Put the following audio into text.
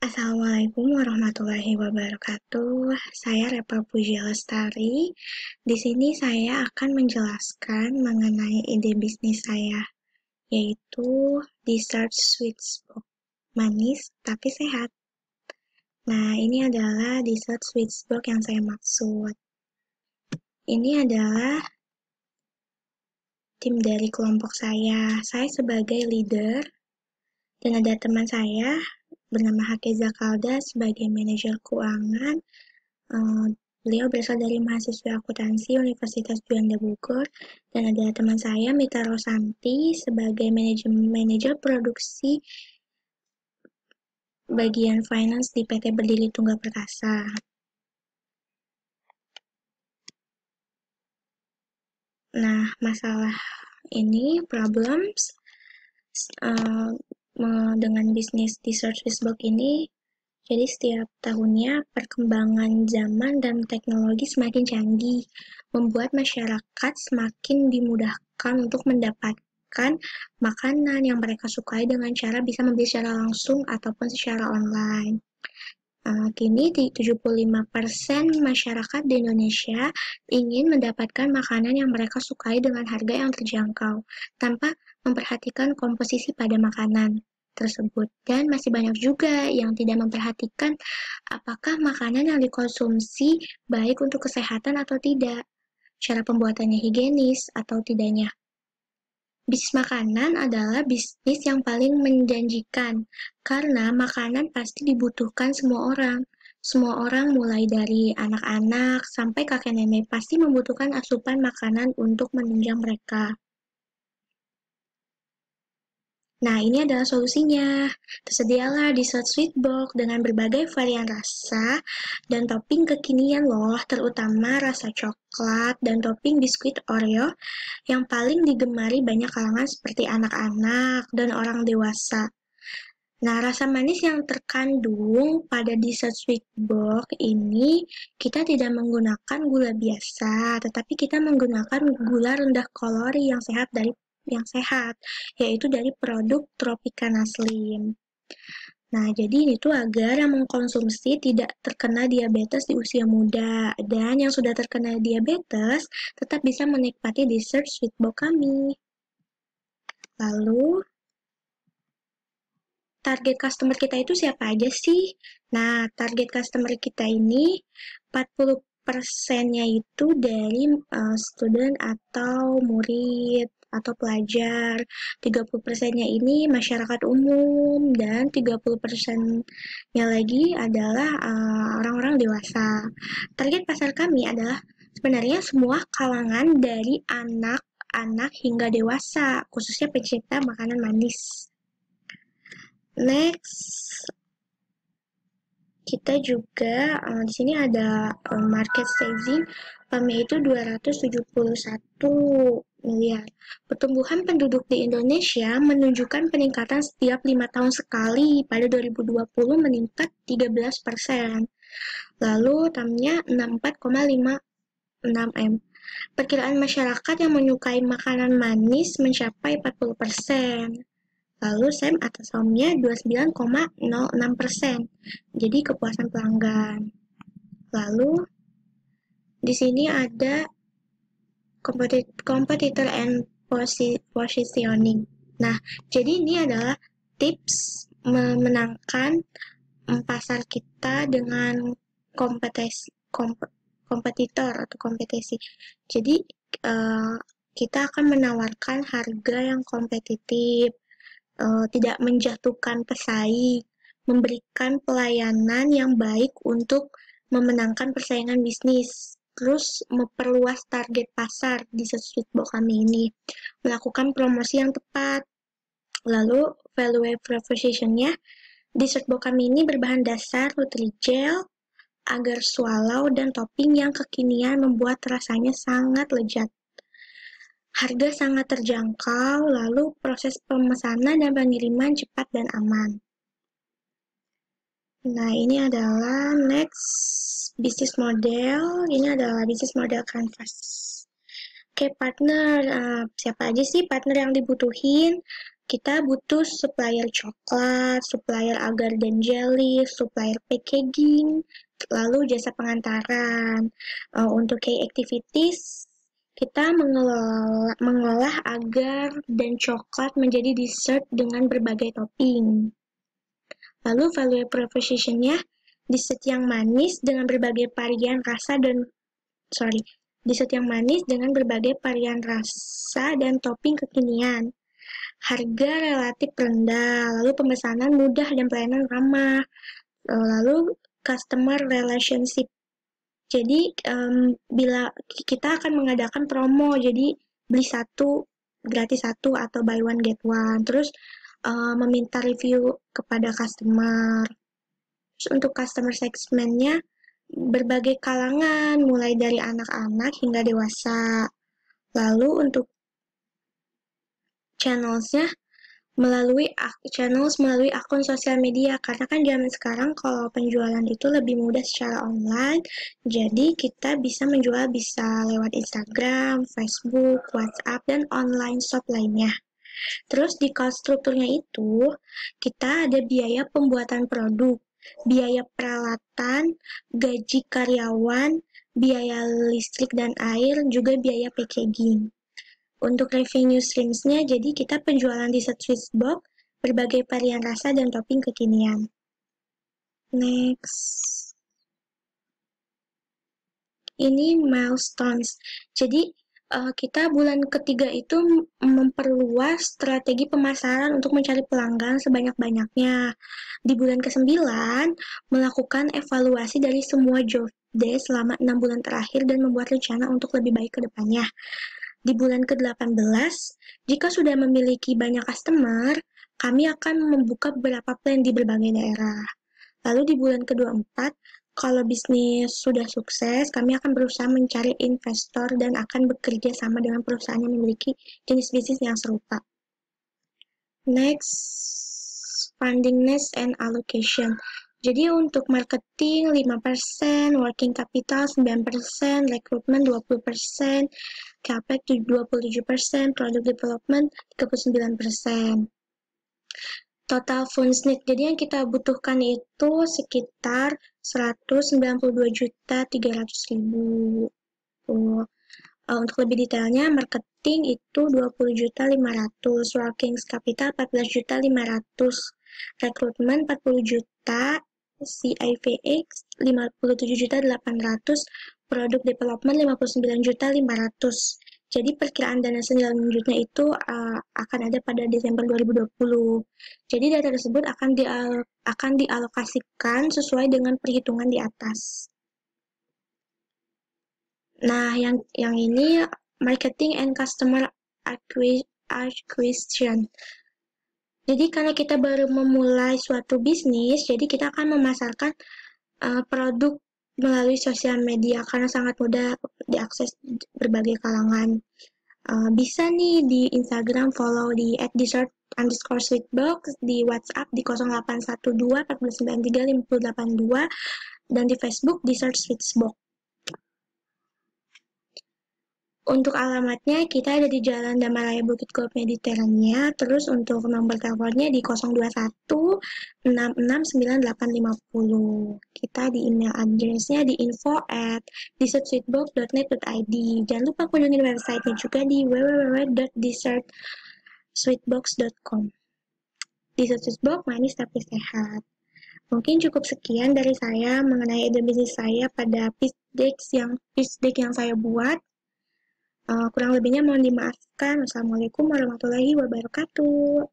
Assalamualaikum warahmatullahi wabarakatuh. Saya Repa Puji Lestari. Di sini saya akan menjelaskan mengenai ide bisnis saya, yaitu dessert sweets box manis tapi sehat. Nah, ini adalah dessert sweets box yang saya maksud. Ini adalah tim dari kelompok saya. Saya sebagai leader dan ada teman saya bernama Hakeza Kalda sebagai manajer keuangan. Beliau berasal dari mahasiswa akuntansi Universitas Juanda Bogor, dan ada teman saya Mita Rosanti sebagai manajer produksi bagian finance di PT Berdiri Tunggal Perkasa. Nah, masalah ini, problems dengan bisnis dessert Swissbox ini, jadi setiap tahunnya perkembangan zaman dan teknologi semakin canggih, membuat masyarakat semakin dimudahkan untuk mendapatkan makanan yang mereka sukai dengan cara bisa membeli secara langsung ataupun secara online. Kini 75% masyarakat di Indonesia ingin mendapatkan makanan yang mereka sukai dengan harga yang terjangkau, tanpa memperhatikan komposisi pada makanan tersebut. Dan masih banyak juga yang tidak memperhatikan apakah makanan yang dikonsumsi baik untuk kesehatan atau tidak, cara pembuatannya higienis atau tidaknya. Bisnis makanan adalah bisnis yang paling menjanjikan, karena makanan pasti dibutuhkan semua orang. Semua orang mulai dari anak-anak sampai kakek nenek pasti membutuhkan asupan makanan untuk menunjang mereka. Nah, ini adalah solusinya. Tersedialah dessert sweet box dengan berbagai varian rasa dan topping kekinian loh, terutama rasa coklat dan topping biskuit Oreo yang paling digemari banyak kalangan seperti anak-anak dan orang dewasa. Nah, rasa manis yang terkandung pada dessert sweet box ini kita tidak menggunakan gula biasa, tetapi kita menggunakan gula rendah kalori yang sehat, yaitu dari produk Tropicana Slim. Nah, jadi ini tuh agar yang mengkonsumsi tidak terkena diabetes di usia muda, dan yang sudah terkena diabetes tetap bisa menikmati dessert sweet box kami. Lalu, target customer kita itu siapa aja sih? Nah, target customer kita ini 40%-nya itu dari student atau murid atau pelajar, 30%-nya ini masyarakat umum, dan 30%-nya lagi adalah orang-orang dewasa. Target pasar kami adalah sebenarnya semua kalangan dari anak-anak hingga dewasa, khususnya pecinta makanan manis. Next, kita juga di sini ada market sizing kami itu 271 miliar. Pertumbuhan penduduk di Indonesia menunjukkan peningkatan setiap 5 tahun sekali. Pada 2020 meningkat 13%. Lalu TAM-nya 64,56 M. Perkiraan masyarakat yang menyukai makanan manis mencapai 40%. Lalu SEM atau SOM-nya 29,06%. Jadi kepuasan pelanggan. Lalu di sini ada competitor and positioning. Nah, jadi ini adalah tips memenangkan pasar kita dengan kompetitor atau kompetisi. Jadi kita akan menawarkan harga yang kompetitif, tidak menjatuhkan pesaing, memberikan pelayanan yang baik untuk memenangkan persaingan bisnis, terus memperluas target pasar di sweet box kami ini, melakukan promosi yang tepat. Lalu value proposition-nya, dessert box kami ini berbahan dasar Nutrijel, agar swallow dan topping yang kekinian membuat rasanya sangat lezat. Harga sangat terjangkau, lalu proses pemesanan dan pengiriman cepat dan aman. Nah, ini adalah next bisnis model. Ini adalah bisnis model Canvas. Oke, partner. Siapa aja sih partner yang dibutuhin? Kita butuh supplier coklat, supplier agar dan jelly, supplier packaging, lalu jasa pengantaran. Untuk key activities, kita mengolah agar dan coklat menjadi dessert dengan berbagai topping. Lalu value proposition-nya, dessert yang manis dengan berbagai varian rasa dan dessert yang manis dengan berbagai varian rasa dan topping kekinian. Harga relatif rendah, lalu pemesanan mudah dan pelayanan ramah, lalu customer relationship. Jadi bila kita akan mengadakan promo, jadi beli satu gratis satu atau buy one get one, terus meminta review kepada customer. Terus untuk customer segmentnya berbagai kalangan, mulai dari anak-anak hingga dewasa. Lalu untuk channelsnya melalui akun sosial media, karena kan zaman sekarang kalau penjualan itu lebih mudah secara online, jadi kita bisa menjual bisa lewat Instagram, Facebook, WhatsApp, dan online shop lainnya. Terus di cost strukturnya itu, kita ada biaya pembuatan produk, biaya peralatan, gaji karyawan, biaya listrik dan air, juga biaya packaging. Untuk revenue streams-nya, jadi kita penjualan dessert Swissbox, berbagai varian rasa dan topping kekinian. Next. Ini milestones. Jadi, kita bulan ketiga itu memperluas strategi pemasaran untuk mencari pelanggan sebanyak-banyaknya. Di bulan ke-9, melakukan evaluasi dari semua job desk selama 6 bulan terakhir dan membuat rencana untuk lebih baik ke depannya. Di bulan ke-18, jika sudah memiliki banyak customer, kami akan membuka beberapa plan di berbagai daerah. Lalu di bulan ke-24, kalau bisnis sudah sukses, kami akan berusaha mencari investor dan akan bekerja sama dengan perusahaan yang memiliki jenis bisnis yang serupa. Next, funding needs and allocation. Jadi untuk marketing 5%, working capital 9%, recruitment 20%, capex 27%, product development 39%. Total funds need, jadi yang kita butuhkan itu sekitar 192.300.000. Untuk lebih detailnya, marketing itu 20.500.000, working capital 14.500.000, rekrutmen 40 juta, CIVX 57.800.000, produk development 59.500.000. Jadi perkiraan dana selanjutnya itu akan ada pada Desember 2020. Jadi data tersebut akan dialokasikan sesuai dengan perhitungan di atas. Nah, yang ini marketing and customer acquisition. Jadi karena kita baru memulai suatu bisnis, jadi kita akan memasarkan produk melalui sosial media karena sangat mudah diakses berbagai kalangan. Bisa nih di Instagram follow di @dessert_sweetbox, di WhatsApp di 0812 1493 5082, dan di Facebook Dessert Sweetbox. Untuk alamatnya kita ada di Jalan Damaraya Bukit Gold Mediterania, terus untuk nomor teleponnya di 021 669 850. Kita di email addressnya di info@dessertsweetbox.net.id. Jangan lupa kunjungi websitenya juga di www.dessertsweetbox.com. Dessert Sweetbox manis tapi sehat. Mungkin cukup sekian dari saya mengenai ide bisnis saya pada pitch deck yang saya buat. Kurang lebihnya mohon dimaafkan. Wassalamualaikum warahmatullahi wabarakatuh.